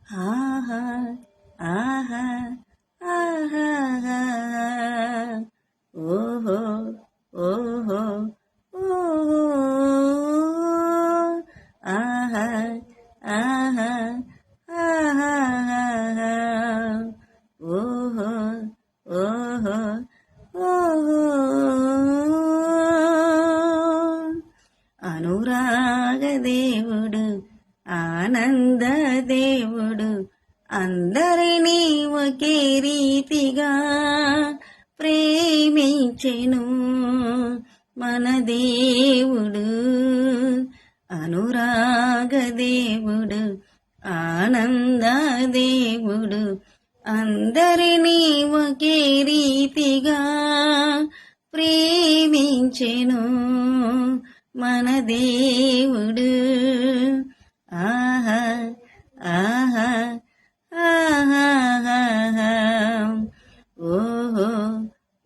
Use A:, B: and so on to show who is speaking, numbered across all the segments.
A: ఆహా ఆహా ఆహా ఓహో ఓహో ఓహో ఆహా ఆహా ఆహా ఓహో ఓహో ఓహో అనురాగ దేవుడు ఆనంద దేవుడు అందరినీ ఒకే రీతిగా ప్రేమించెను మన దేవుడు. అనురాగ దేవుడు ఆనంద దేవుడు అందరినీ ఒకే రీతిగా ప్రేమించెను మన దేవుడు. ఆహా ఆహా ఆహా ఓహో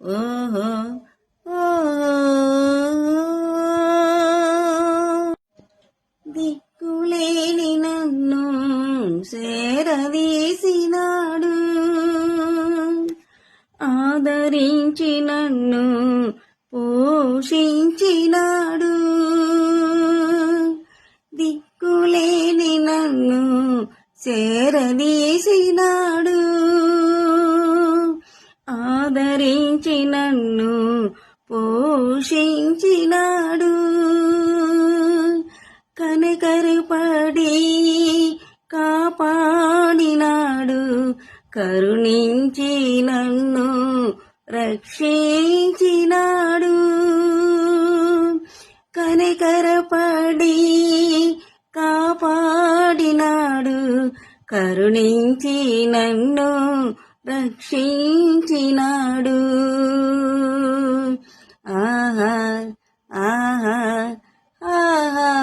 A: ఓహో ఓహో దిక్కులేని నన్ను సేరదీసినాడు, ఆదరించి నన్ను పోషించినాడు. దిక్కులేని నన్ను చేరదీసినాడు, ఆదరించి నన్ను పోషించినాడు. కనికరపడి కాపాడినాడు, కరుణించి నన్ను రక్షించినాడు. కనికరపడి కాపాడినాడు, కరుణించి నన్ను రక్షించినాడు. ఆహా ఆహా ఆహా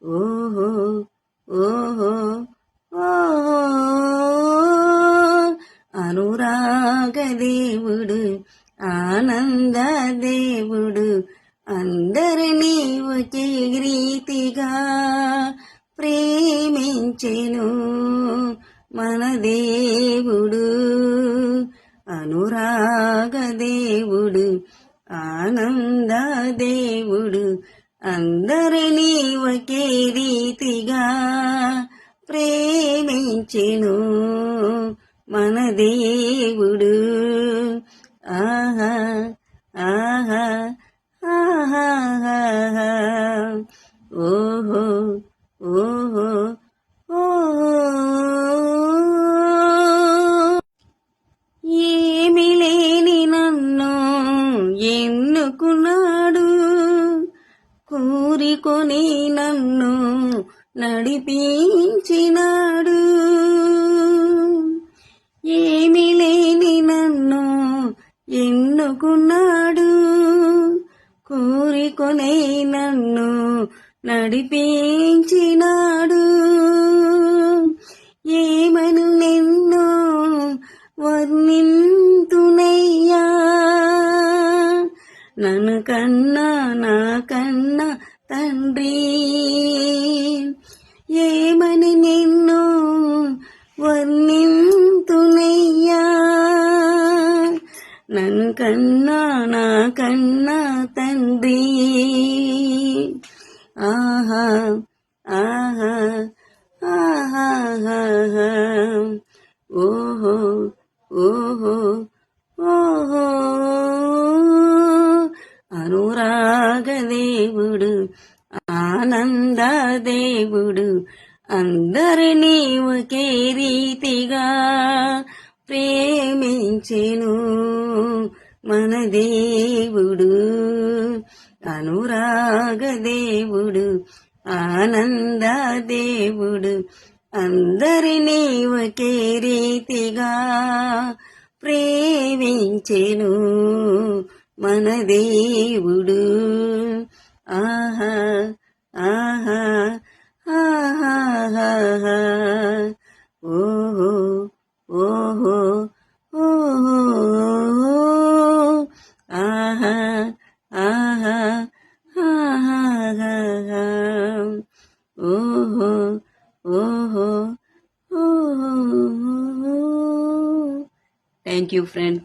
A: ఓహో ఓహో ఓహో అనురాగ దేవుడు ఆనంద దేవుడు అందరినీ ఒకే రీతిగా ప్రేమించెను మన దేవుడు. అనురాగ దేవుడు ఆనంద దేవుడు అందరినీ ఒకే రీతిగా ప్రేమించెను మన దేవుడు. ఆహా ఆహా ఆహా ఓహో ఓహో ఓహో ఏమి లేని నన్ను ఎన్నుకున్నాడు, కోరికొని నన్ను నడిపించినాడు. ఏమి లేని నన్ను ఎన్నుకున్నాడు, కోరికొని నన్ను నడిపించినాడు. ఏమను నిన్ను వర్ణింతునయ్యా, నన్ను కన్నా నా కన్నా తండ్రి. ఏమని నిన్ను వర్ణింతునయ్యా, నన్ను కన్నా నా కన్నా తండ్రి. ఆహా ఆహా ఆహా ఓహో ఓహో ఓహో అనురాగ దేవుడు ఆనంద దేవుడు అందరినీ ఒకే రీతిగా ప్రేమించెను మన దేవుడు. అనురాగ దేవుడు ఆనంద దేవుడు అందరినీ ఒకే రీతిగా ప్రేమించెను మన దేవుడు. ఆహా ఆహా ఆహా ఓహో ఓహో ఓహో ఆహా ఆహా ఆహా ఓహో ఓహో ఓహో. Thank you friend.